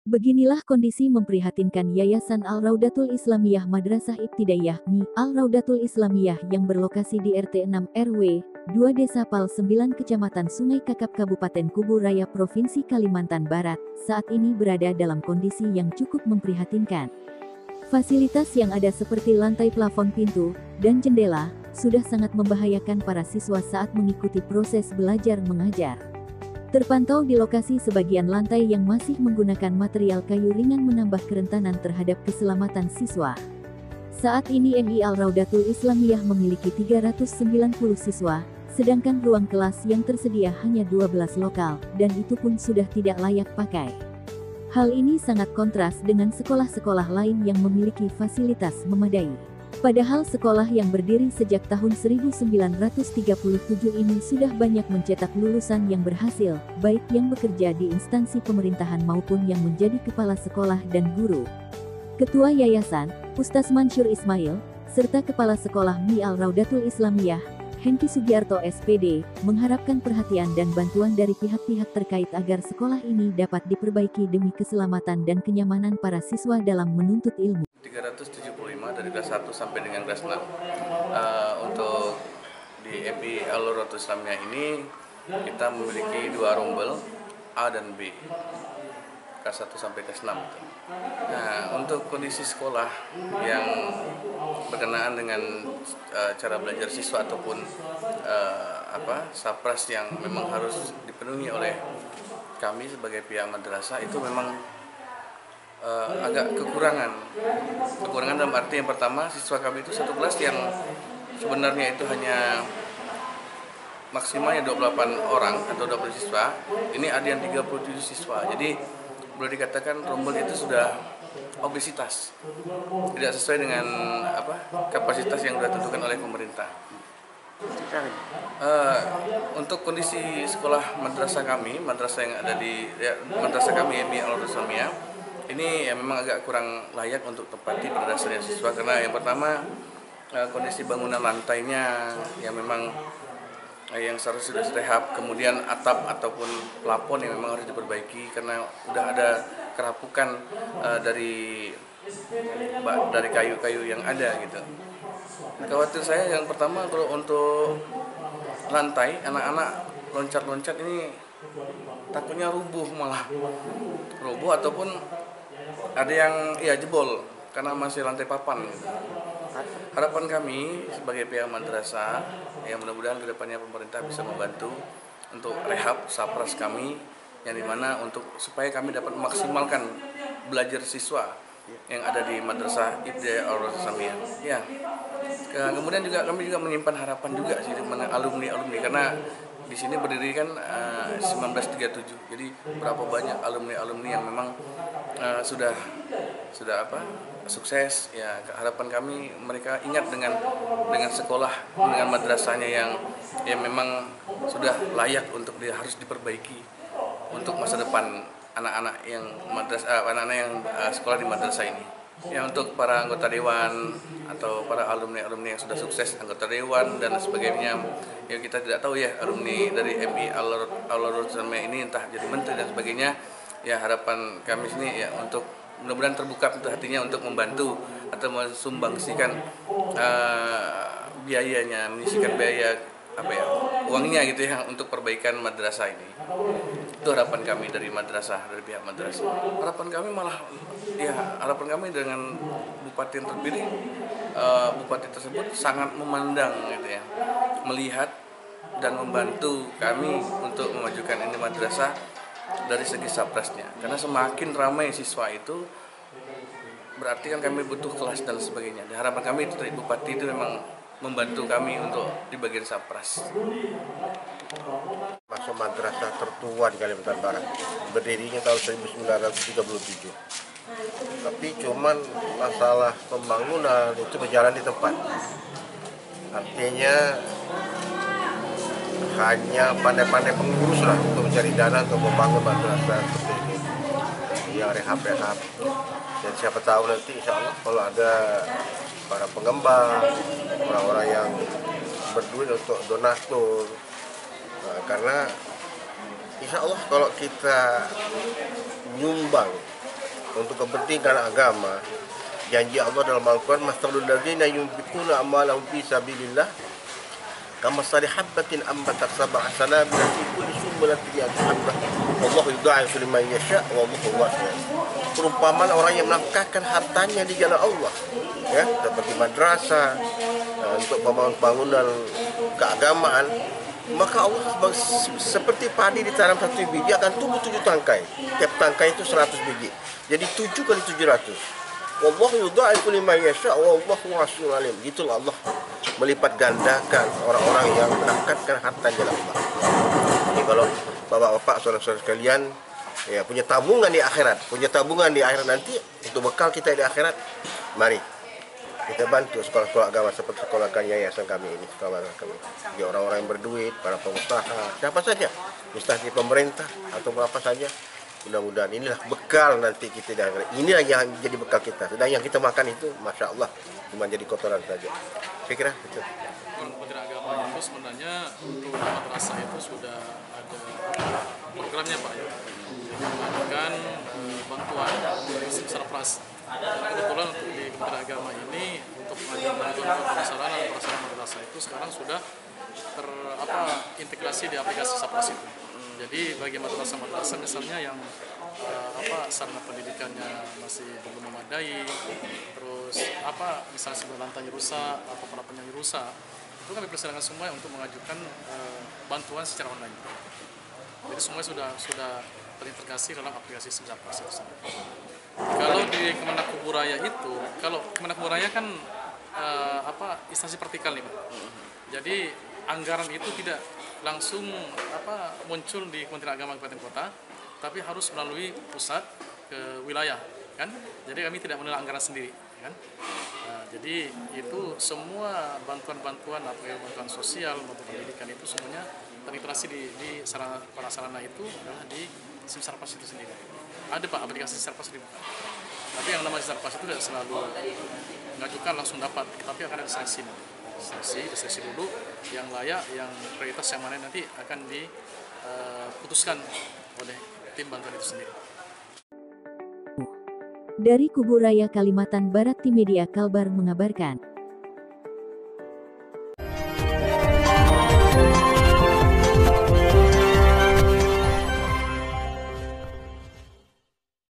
Beginilah kondisi memprihatinkan Yayasan Al-Raudatul Islamiyah Madrasah Ibtidaiyah Mi Al-Raudatul Islamiyah yang berlokasi di RT 6 RW 2 Desa Pal 9 Kecamatan Sungai Kakap Kabupaten Kubu Raya Provinsi Kalimantan Barat, saat ini berada dalam kondisi yang cukup memprihatinkan. Fasilitas yang ada seperti lantai plafon pintu dan jendela, sudah sangat membahayakan para siswa saat mengikuti proses belajar mengajar. Terpantau di lokasi sebagian lantai yang masih menggunakan material kayu ringan menambah kerentanan terhadap keselamatan siswa. Saat ini MI Al-Raudatul Islamiyah memiliki 390 siswa, sedangkan ruang kelas yang tersedia hanya 12 lokal, dan itu pun sudah tidak layak pakai. Hal ini sangat kontras dengan sekolah-sekolah lain yang memiliki fasilitas memadai. Padahal sekolah yang berdiri sejak tahun 1937 ini sudah banyak mencetak lulusan yang berhasil, baik yang bekerja di instansi pemerintahan maupun yang menjadi kepala sekolah dan guru. Ketua Yayasan, Ustaz Mansyur Ismail, serta Kepala Sekolah Mi Al-Raudatul Islamiyah, Hengki Sugiarto SPD, mengharapkan perhatian dan bantuan dari pihak-pihak terkait agar sekolah ini dapat diperbaiki demi keselamatan dan kenyamanan para siswa dalam menuntut ilmu. 375 dari kelas 1 sampai dengan kelas 6. Untuk di MI Al-Raudatul Islamiyah ini kita memiliki 2 rombel A dan B, kelas 1 sampai kelas 6. Nah, untuk kondisi sekolah yang berkenaan dengan cara belajar siswa ataupun sapras yang memang harus dipenuhi oleh kami sebagai pihak madrasah itu memang agak kekurangan dalam arti yang pertama, siswa kami itu satu kelas yang sebenarnya itu hanya maksimalnya 28 orang atau 20 siswa, ini ada yang 37 siswa, jadi boleh dikatakan rombel itu sudah obesitas, tidak sesuai dengan kapasitas yang sudah ditentukan oleh pemerintah. Untuk kondisi sekolah madrasah kami, madrasah yang ada di madrasah kami MI Al-Raudatul Islamiyah ini ya memang agak kurang layak untuk tempati pada dasarnya siswa, karena yang pertama kondisi bangunan lantainya yang memang yang seharusnya sudah rehab, kemudian atap ataupun plafon yang memang harus diperbaiki karena udah ada kerapukan dari kayu-kayu yang ada gitu. Khawatir saya yang pertama kalau untuk lantai, anak-anak loncat-loncat ini takutnya rubuh ataupun ada yang jebol karena masih lantai papan gitu. Harapan kami sebagai pihak madrasah yang mudah-mudahan kedepannya pemerintah bisa membantu untuk rehab sapras kami yang dimana supaya kami dapat memaksimalkan belajar siswa yang ada di madrasah Ibtidaiyah Al-Raudatul Islamiyah. Ya. Kemudian juga kami menyimpan harapan juga sih dengan alumni karena di sini berdiri kan 1937. Jadi berapa banyak alumni yang memang sudah sukses ya. Harapan kami mereka ingat dengan sekolah, dengan madrasahnya yang memang sudah layak untuk harus diperbaiki untuk masa depan anak-anak yang sekolah di madrasah ini. Ya, untuk para anggota dewan atau para alumni yang sudah sukses, anggota dewan dan sebagainya, ya kita tidak tahu ya alumni dari MI Al-Raudatul Islamiyah ini entah jadi menteri dan sebagainya. Ya, harapan kami sini ya untuk mudah-mudahan terbuka pintu hatinya untuk membantu atau mensumbangsikan biayanya, menyisikan biaya uangnya gitu ya untuk perbaikan madrasah ini. Itu harapan kami dari pihak madrasah. Harapan kami dengan bupati yang terpilih, bupati tersebut sangat memandang gitu ya, melihat dan membantu kami untuk memajukan ini madrasah dari segi saprasnya. Karena semakin ramai siswa itu berarti kan kami butuh kelas dan sebagainya. Dan harapan kami itu dari bupati itu memang membantu kami untuk di bagian sapras. Masuk madrasah tertua di Kalimantan Barat, berdirinya tahun 1937. Tapi cuman masalah pembangunan itu berjalan di tempat. Artinya hanya pandai-pandai pengurus lah untuk mencari dana untuk membangun madrasah seperti ini. Yang rehab. Dan siapa tahu nanti insya Allah kalau ada para pengembang, orang-orang yang berduit untuk donatur. Karena insya Allah kalau kita nyumbang untuk kepentingan agama. Janji Allah dalam Al-Quran, masalul ladzina yunfiquna amwalahum fi sabilillah kamasali habbatin ambatat sab'a sanabila fi kulli sumbulatin mi'atu habbah wallahu yudha'ifu liman yasha' wallahu wasi'un. Perumpamaan orang yang menafkahkan hartanya di jalan Allah, ya, seperti madrasah, untuk pembangunan keagamaan, maka Allah seperti padi ditanam 1 biji akan tumbuh 7 tangkai. Tiap tangkai itu 100 biji. Jadi 7 kali 700. Wallahu yudha'ifu liman yasha' wallahu wasi'un alim. Gitulah Allah melipat gandakan orang-orang yang menafkahkan harta jalan Allah. Jadi kalau bapak-bapak, saudara-saudara sekalian, ya, punya tabungan di akhirat, nanti untuk bekal kita di akhirat, mari kita bantu sekolah-sekolah agama seperti sekolah yayasan kami ini, sekolah kami. Jadi orang-orang yang berduit, para pengusaha, siapa saja, instansi pemerintah atau apa saja, mudah-mudahan inilah bekal nanti kita di akhirat. Inilah yang jadi bekal kita. Sedang yang kita makan itu, masya Allah, cuma jadi kotoran saja. Saya kira itu. Kementerian Agama itu sebenarnya untuk madrasah itu sudah ada programnya Pak ya, mengajukan bantuan dari Sarpras. Kebetulan untuk di Kementerian Agama ini untuk bantuan prasarana madrasah itu sekarang sudah integrasi di aplikasi Sarpras itu. Jadi bagi madrasah misalnya yang sarana pendidikannya masih belum memadai, terus misalnya sebuah lantainya rusak atau penampungannya rusak, itu kami persilakan semua untuk mengajukan bantuan secara online. Jadi semua sudah terintegrasi dalam aplikasi Sarpras itu. Kalau di Kemenakubur itu, kalau Kemenakubur kan instansi vertikal nih Pak. Jadi anggaran itu tidak langsung muncul di Kementerian Agama Kabupaten Kota, tapi harus melalui pusat ke wilayah, kan? Jadi kami tidak menelan anggaran sendiri, kan? Jadi itu semua bantuan-bantuan, bantuan sosial, bantuan pendidikan itu semuanya terintegrasi di sarana itu adalah di SIM Sarpas itu sendiri. Ada Pak aplikasi Sarpas dibuka. Tapi yang namanya Sarpas itu tidak selalu mengajukan langsung dapat, tapi akan ada seleksi dulu yang layak, yang prioritas yang mana nanti akan diputuskan oleh tim bantuan itu sendiri. Dari Kuburaya, Kalimantan Barat, Tim Media Kalbar mengabarkan.